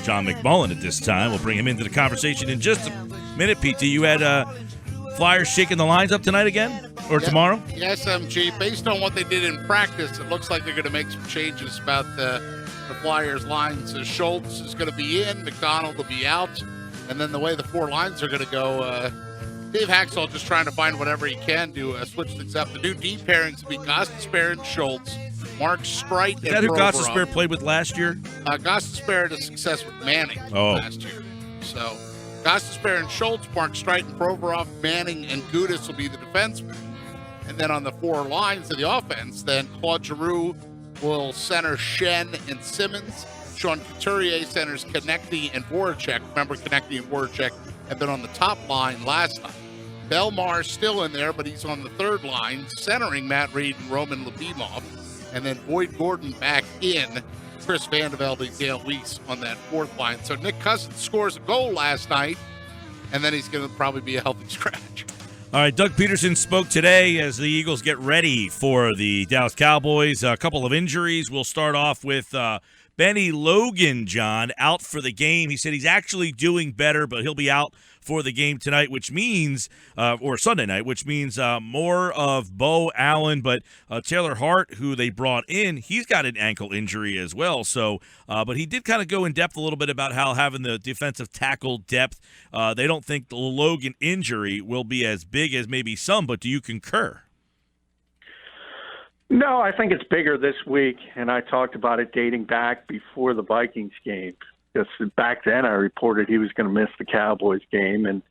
John McMullen at this time. We'll bring him into the conversation in just a minute. PT, you had Flyers shaking the lines up tonight again? Or tomorrow? Yes, MG. Based on what they did in practice, it looks like they're going to make some changes about the Flyers lines. Schultz is going to be in, McDonald will be out, and then the way the four lines are going to go, Dave Haxall just trying to find whatever he can to switch things up. The new D pairings will be Gostisbehere and Schultz, Mark Streit and Is that who Provorov. Gostisbehere played with last year? Gostisbehere had a success with Manning last year. So Gostisbehere and Schultz, Mark Streit and Provorov, Manning and Gudis will be the defensemen. And then on the four lines of the offense, then Claude Giroux will center Shen and Simmons. Sean Couturier centers Konechny and Voracek. Remember, Konechny and Voracek have been on the top line last night. Belmar's still in there, but he's on the third line, centering Matt Reed and Roman Lyubimov. And then Boyd Gordon back in, Chris Vandevelde and Dale Weiss on that fourth line. So Nick Cousins scores a goal last night, and then he's going to probably be a healthy scratch. All right, Doug Peterson spoke today as the Eagles get ready for the Dallas Cowboys. A couple of injuries. We'll start off with Bennie Logan, John, out for the game. He said he's actually doing better, but he'll be out for the game tonight, which means, or Sunday night, which means more of Bo Allen. But Taylor Hart, who they brought in, he's got an ankle injury as well. So, but he did kind of go in depth a little bit about how having the defensive tackle depth, they don't think the Logan injury will be as big as maybe some, but do you concur? No, I think it's bigger this week, and I talked about it dating back before the Vikings game. Because back then I reported he was going to miss the Cowboys game, and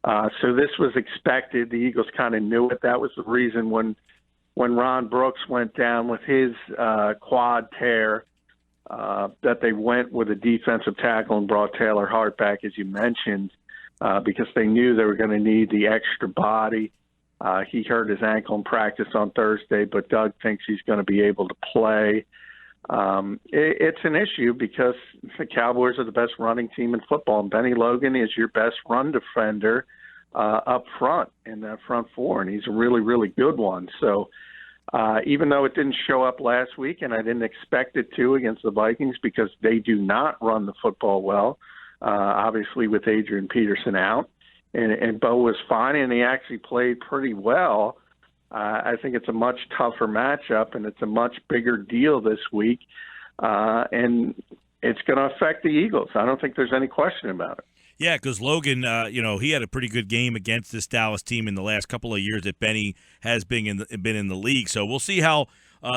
so this was expected. The Eagles kind of knew it. That was the reason when Ron Brooks went down with his quad tear that they went with a defensive tackle and brought Taylor Hart back, as you mentioned, because they knew they were going to need the extra body. He hurt his ankle in practice on Thursday, but Doug thinks he's going to be able to play. It's an issue because the Cowboys are the best running team in football, and Bennie Logan is your best run defender up front in that front four, and he's a really, really good one. So even though it didn't show up last week, and I didn't expect it to against the Vikings because they do not run the football well, obviously with Adrian Peterson out, and Bo was fine, and he actually played pretty well. I think it's a much tougher matchup, and it's a much bigger deal this week, and it's going to affect the Eagles. I don't think there's any question about it. Yeah, because Logan, he had a pretty good game against this Dallas team in the last couple of years that Bennie has been in the league. So we'll see how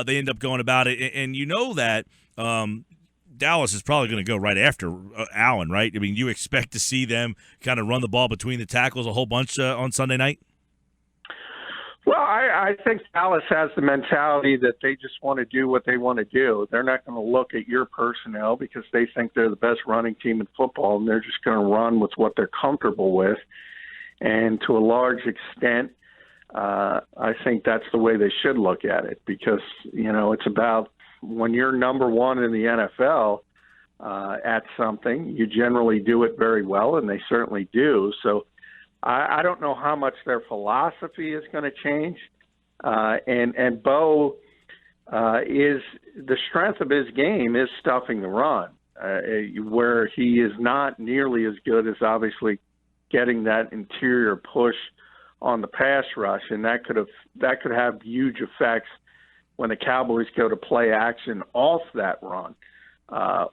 they end up going about it. And you know that Dallas is probably going to go right after Allen, right? I mean, you expect to see them kind of run the ball between the tackles a whole bunch on Sunday night? Well, I think Dallas has the mentality that they just want to do what they want to do. They're not going to look at your personnel because they think they're the best running team in football, and they're just going to run with what they're comfortable with. And to a large extent, I think that's the way they should look at it because, it's about when you're number one in the NFL at something, you generally do it very well, and they certainly do. So I don't know how much their philosophy is going to change. And Bo is the strength of his game is stuffing the run, where he is not nearly as good as obviously getting that interior push on the pass rush, and that could have huge effects when the Cowboys go to play action off that run,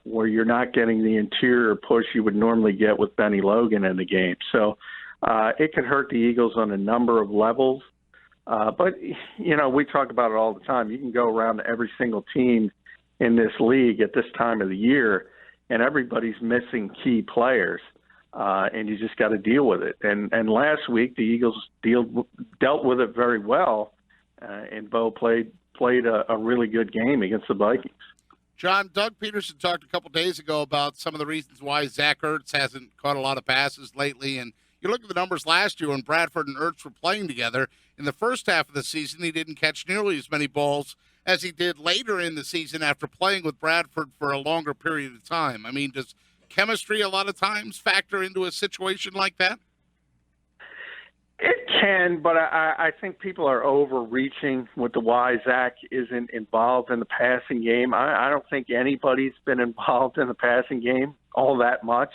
where you're not getting the interior push you would normally get with Bennie Logan in the game. So it could hurt the Eagles on a number of levels. But, we talk about it all the time. You can go around to every single team in this league at this time of the year, and everybody's missing key players, and you just got to deal with it. And last week, the Eagles dealt with it very well, and Bo played a really good game against the Vikings. John, Doug Peterson talked a couple days ago about some of the reasons why Zach Ertz hasn't caught a lot of passes lately, and you look at the numbers last year when Bradford and Ertz were playing together. In the first half of the season, he didn't catch nearly as many balls as he did later in the season after playing with Bradford for a longer period of time. I mean, does chemistry a lot of times factor into a situation like that? It can, but I think people are overreaching with the why Zach isn't involved in the passing game. I don't think anybody's been involved in the passing game all that much,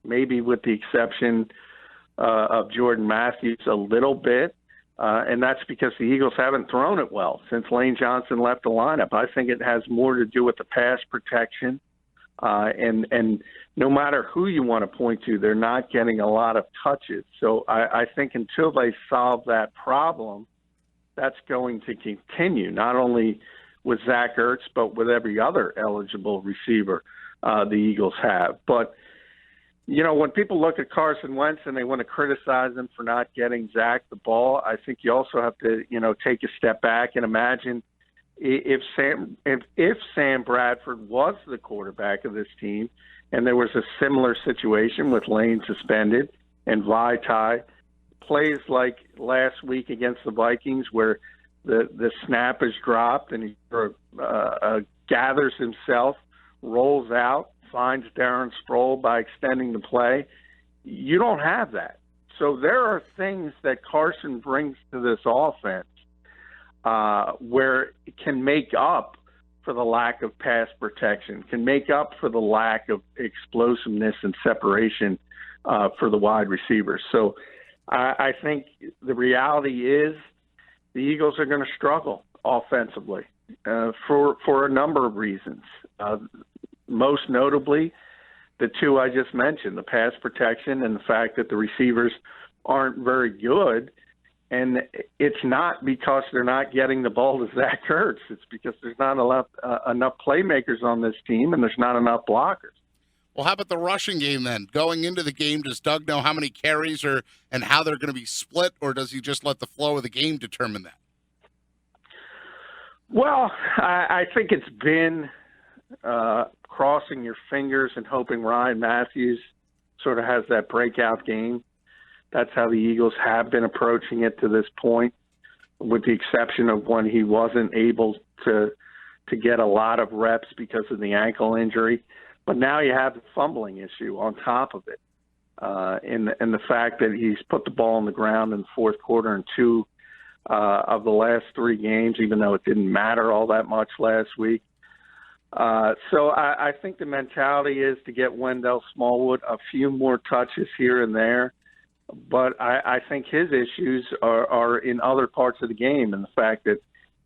maybe with the exception of Jordan Matthews a little bit, and that's because the Eagles haven't thrown it well since Lane Johnson left the lineup. I think it has more to do with the pass protection. And no matter who you want to point to, they're not getting a lot of touches. So I think until they solve that problem, that's going to continue, not only with Zach Ertz, but with every other eligible receiver the Eagles have. But, you know, when people look at Carson Wentz and they want to criticize him for not getting Zach the ball, I think you also have to, you know, take a step back and imagine if Sam Bradford was the quarterback of this team and there was a similar situation with Lane suspended and Vaitai, plays like last week against the Vikings where the snap is dropped and he gathers himself, rolls out, finds Darren Sproul by extending the play, you don't have that. So there are things that Carson brings to this offense where it can make up for the lack of pass protection, can make up for the lack of explosiveness and separation for the wide receivers. So I think the reality is the Eagles are going to struggle offensively for a number of reasons. Most notably, the two I just mentioned, the pass protection and the fact that the receivers aren't very good. And it's not because they're not getting the ball to Zach Ertz. It's because there's not enough playmakers on this team, and there's not enough blockers. Well, how about the rushing game then? Going into the game, does Doug know how many carries and how they're going to be split, or does he just let the flow of the game determine that? Well, I think it's been crossing your fingers and hoping Ryan Matthews sort of has that breakout game. That's how the Eagles have been approaching it to this point, with the exception of when he wasn't able to get a lot of reps because of the ankle injury. But now you have the fumbling issue on top of it, and the fact that he's put the ball on the ground in the fourth quarter in two of the last three games, even though it didn't matter all that much last week. So I think the mentality is to get Wendell Smallwood a few more touches here and there. But I think his issues are in other parts of the game, and the fact that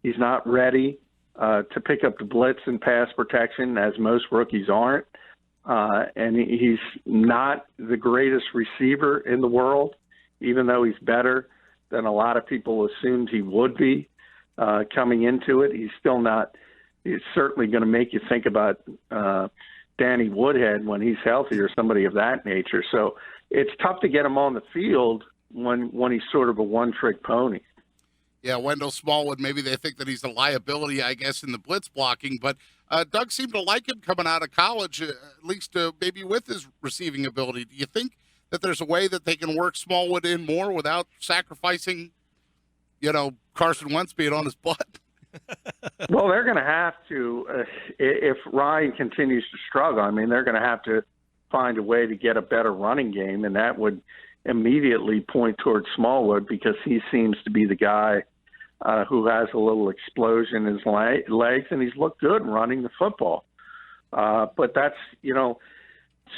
he's not ready to pick up the blitz and pass protection, as most rookies aren't. And he's not the greatest receiver in the world, even though he's better than a lot of people assumed he would be coming into it. He's still not. He's certainly going to make you think about Danny Woodhead when he's healthy or somebody of that nature. So it's tough to get him on the field when he's sort of a one-trick pony. Yeah, Wendell Smallwood, maybe they think that he's a liability, I guess, in the blitz blocking. But Doug seemed to like him coming out of college, at least maybe with his receiving ability. Do you think that there's a way that they can work Smallwood in more without sacrificing, Carson Wentz being on his butt? Well, they're going to have to, if Ryan continues to struggle, I mean, they're going to have to find a way to get a better running game, and that would immediately point towards Smallwood because he seems to be the guy who has a little explosion in his legs, and he's looked good running the football. But that's,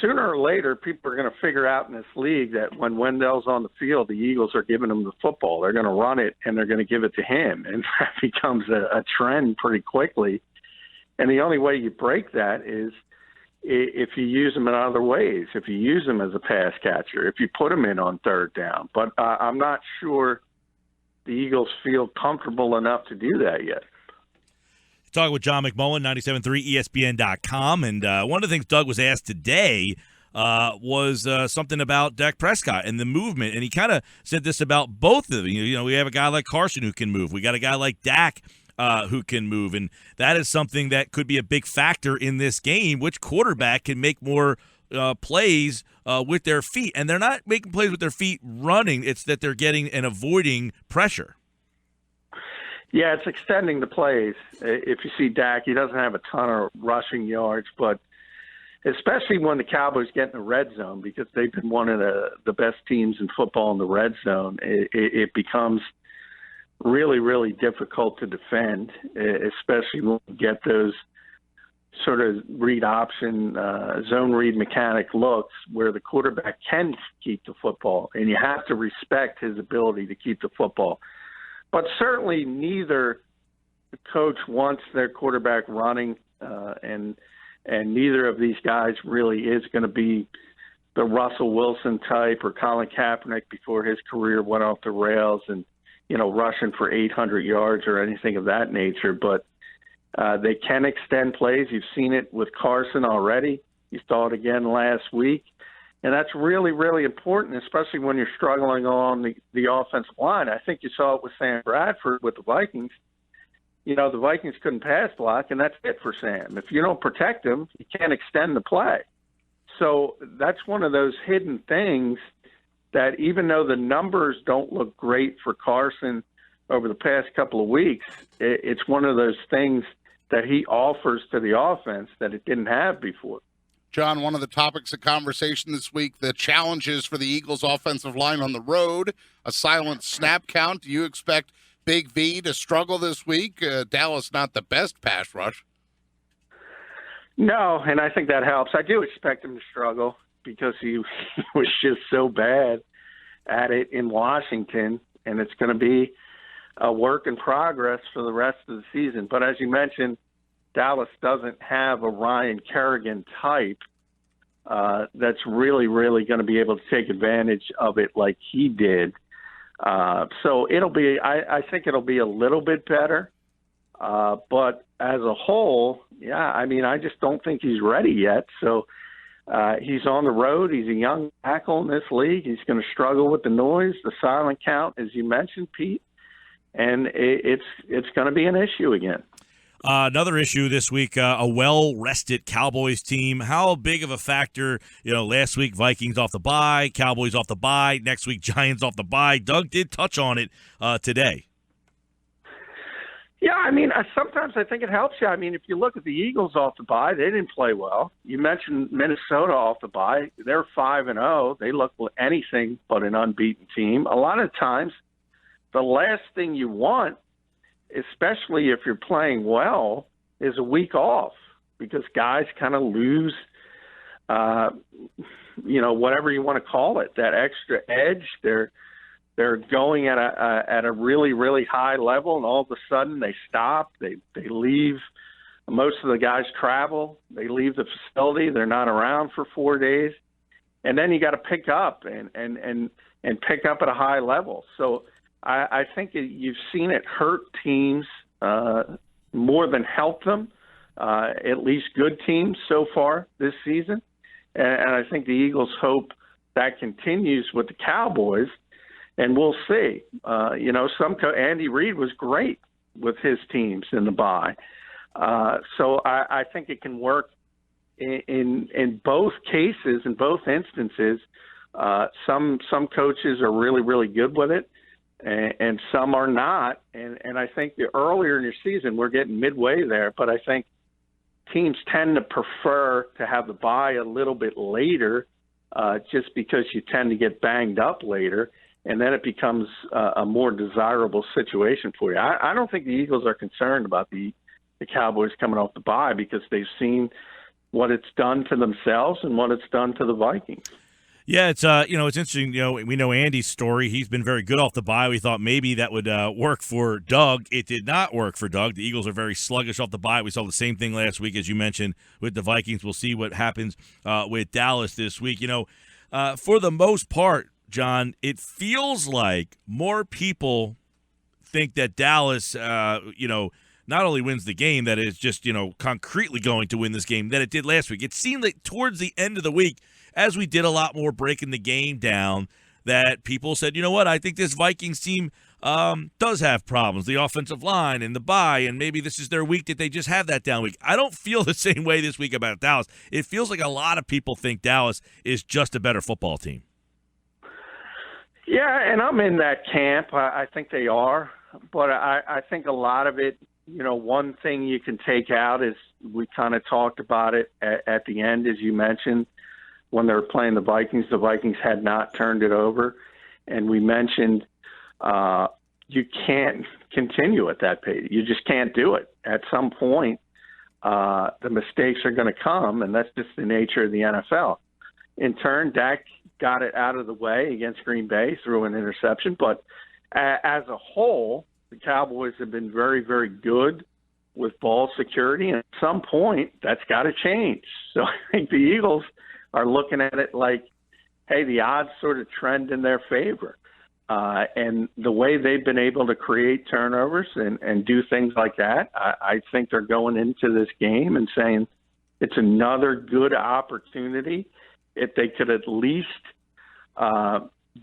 sooner or later, people are going to figure out in this league that when Wendell's on the field, the Eagles are giving him the football. They're going to run it, and they're going to give it to him. And that becomes a trend pretty quickly. And the only way you break that is if you use him in other ways, if you use him as a pass catcher, if you put him in on third down. But I'm not sure the Eagles feel comfortable enough to do that yet. Talking with John McMullen, 97.3 ESPN.com. And one of the things Doug was asked today was something about Dak Prescott and the movement. And he kind of said this about both of them. We have a guy like Carson who can move. We got a guy like Dak who can move. And that is something that could be a big factor in this game. Which quarterback can make more plays with their feet? And they're not making plays with their feet running. It's that they're getting and avoiding pressure. Yeah, it's extending the plays. If you see Dak, he doesn't have a ton of rushing yards, but especially when the Cowboys get in the red zone, because they've been one of the best teams in football in the red zone. It becomes really, really difficult to defend, especially when you get those sort of read option, zone read mechanic looks where the quarterback can keep the football, and you have to respect his ability to keep the football. But certainly neither coach wants their quarterback running, and neither of these guys really is going to be the Russell Wilson type or Colin Kaepernick before his career went off the rails and, rushing for 800 yards or anything of that nature. But they can extend plays. You've seen it with Carson already. You saw it again last week. And that's really, really important, especially when you're struggling on the offensive line. I think you saw it with Sam Bradford with the Vikings. The Vikings couldn't pass block, and that's it for Sam. If you don't protect him, you can't extend the play. So that's one of those hidden things that even though the numbers don't look great for Carson over the past couple of weeks, it's one of those things that he offers to the offense that it didn't have before. John, one of the topics of conversation this week, the challenges for the Eagles offensive line on the road, a silent snap count. Do you expect Big V to struggle this week? Dallas not the best pass rush. No, and I think that helps. I do expect him to struggle because he was just so bad at it in Washington, and it's going to be a work in progress for the rest of the season. But as you mentioned, Dallas doesn't have a Ryan Kerrigan type that's really, really going to be able to take advantage of it like he did. So I think it'll be a little bit better. But as a whole, I just don't think he's ready yet. So he's on the road. He's a young tackle in this league. He's going to struggle with the noise, the silent count, as you mentioned, Pete. And it's going to be an issue again. Another issue this week, a well-rested Cowboys team. How big of a factor, last week Vikings off the bye, Cowboys off the bye, next week Giants off the bye. Doug did touch on it today. Yeah, sometimes I think it helps you. If you look at the Eagles off the bye, they didn't play well. You mentioned Minnesota off the bye. They're 5-0. They look anything but an unbeaten team. A lot of times, the last thing you want, especially if you're playing well, is a week off because guys kind of lose, whatever you want to call it, that extra edge. They're going at a really, really high level, and all of a sudden they stop. They leave. Most of the guys travel. They leave the facility. They're not around for 4 days, and then you got to pick up and pick up at a high level. So I think you've seen it hurt teams more than help them, at least good teams so far this season. And I think the Eagles hope that continues with the Cowboys, and we'll see. Andy Reid was great with his teams in the bye. So I think it can work in both cases, in both instances. Some coaches are really, really good with it, and some are not. And I think the earlier in your season, we're getting midway there, but I think teams tend to prefer to have the bye a little bit later just because you tend to get banged up later, and then it becomes a more desirable situation for you. I don't think the Eagles are concerned about the Cowboys coming off the bye because they've seen what it's done to themselves and what it's done to the Vikings. Yeah, it's it's interesting. We know Andy's story. He's been very good off the bye. We thought maybe that would work for Doug. It did not work for Doug. The Eagles are very sluggish off the bye. We saw the same thing last week, as you mentioned, with the Vikings. We'll see what happens with Dallas this week. For the most part, John, it feels like more people think that Dallas, not only wins the game, that is just, concretely going to win this game than it did last week. It seemed like towards the end of the week, as we did a lot more breaking the game down, that people said, you know what, I think this Vikings team does have problems, the offensive line and the bye, and maybe this is their week that they just have that down week. I don't feel the same way this week about Dallas. It feels like a lot of people think Dallas is just a better football team. Yeah, and I'm in that camp. I think they are, but I think a lot of it one thing you can take out is we kind of talked about it at the end, as you mentioned, when they were playing the Vikings. The Vikings had not turned it over, and we mentioned you can't continue at that pace. You just can't do it. At some point, the mistakes are going to come, and that's just the nature of the NFL. In turn, Dak got it out of the way against Green Bay through an interception, but as a whole, the Cowboys have been very, very good with ball security, and at some point, that's got to change. So I think the Eagles are looking at it like, hey, the odds sort of trend in their favor. And the way they've been able to create turnovers and do things like that, I think they're going into this game and saying it's another good opportunity. If they could at least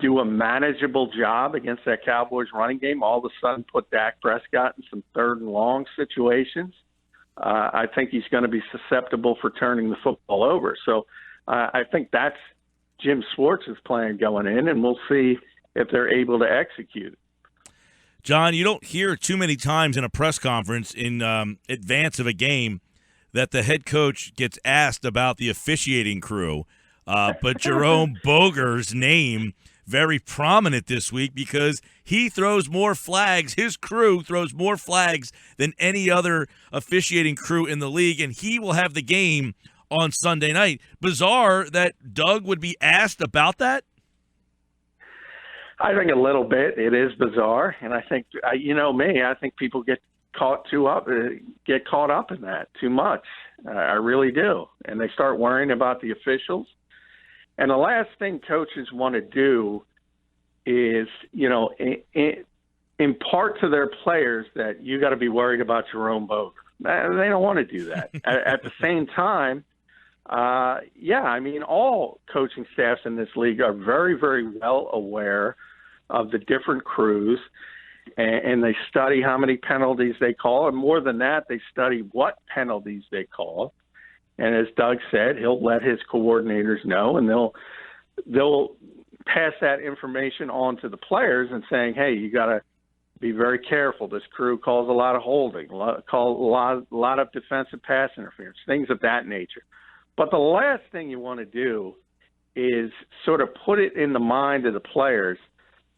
do a manageable job against that Cowboys running game, all of a sudden put Dak Prescott in some third and long situations, I think he's going to be susceptible for turning the football over. So I think that's Jim Schwartz's plan going in, and we'll see if they're able to execute. John, you don't hear too many times in a press conference in advance of a game that the head coach gets asked about the officiating crew. But Jerome Boger's name very prominent this week because he throws more flags. His crew throws more flags than any other officiating crew in the league, and he will have the game on Sunday night. Bizarre that Doug would be asked about that? I think a little bit. It is bizarre, and I think, I think people get caught up in that too much. I really do. And they start worrying about the officials. And the last thing coaches want to do is, impart to their players that you got to be worried about Jerome Boger. They don't want to do that. At the same time, all coaching staffs in this league are very, very well aware of the different crews, and they study how many penalties they call, and more than that, they study what penalties they call. And as Doug said, he'll let his coordinators know, and they'll pass that information on to the players and saying, hey, you got to be very careful. This crew calls a lot of holding, a lot of defensive pass interference, things of that nature. But the last thing you want to do is sort of put it in the mind of the players,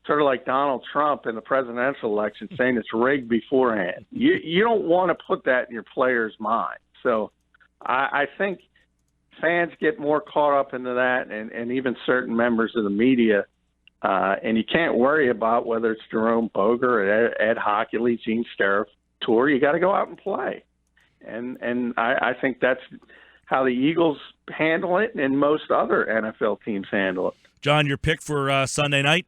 sort of like Donald Trump in the presidential election saying it's rigged beforehand. You don't want to put that in your players' mind. So I think fans get more caught up into that, and even certain members of the media, and you can't worry about whether it's Jerome Boger or Ed Hockley, Gene Steratore. You got to go out and play. And I think that's how the Eagles handle it and most other NFL teams handle it. John, your pick for Sunday night?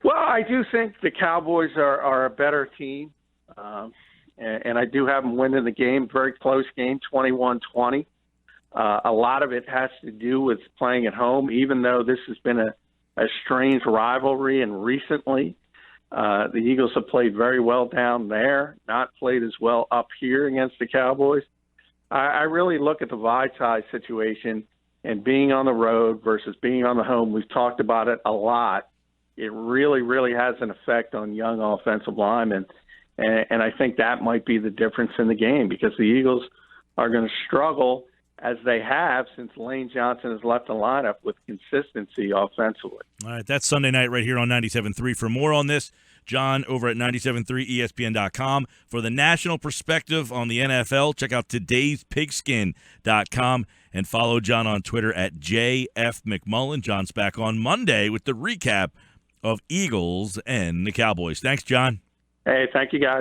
Well, I do think the Cowboys are a better team. And I do have them winning the game, very close game, 21-20. A lot of it has to do with playing at home, even though this has been a strange rivalry. And recently, the Eagles have played very well down there, not played as well up here against the Cowboys. I really look at the Vitae situation and being on the road versus being on the home. We've talked about it a lot. It really, really has an effect on young offensive linemen. And I think that might be the difference in the game because the Eagles are going to struggle, as they have since Lane Johnson has left the lineup, with consistency offensively. All right, that's Sunday night right here on 97.3. For more on this, John over at 97.3ESPN.com. For the national perspective on the NFL, check out todayspigskin.com and follow John on Twitter at JFMcMullen. John's back on Monday with the recap of Eagles and the Cowboys. Thanks, John. Hey, thank you, guys.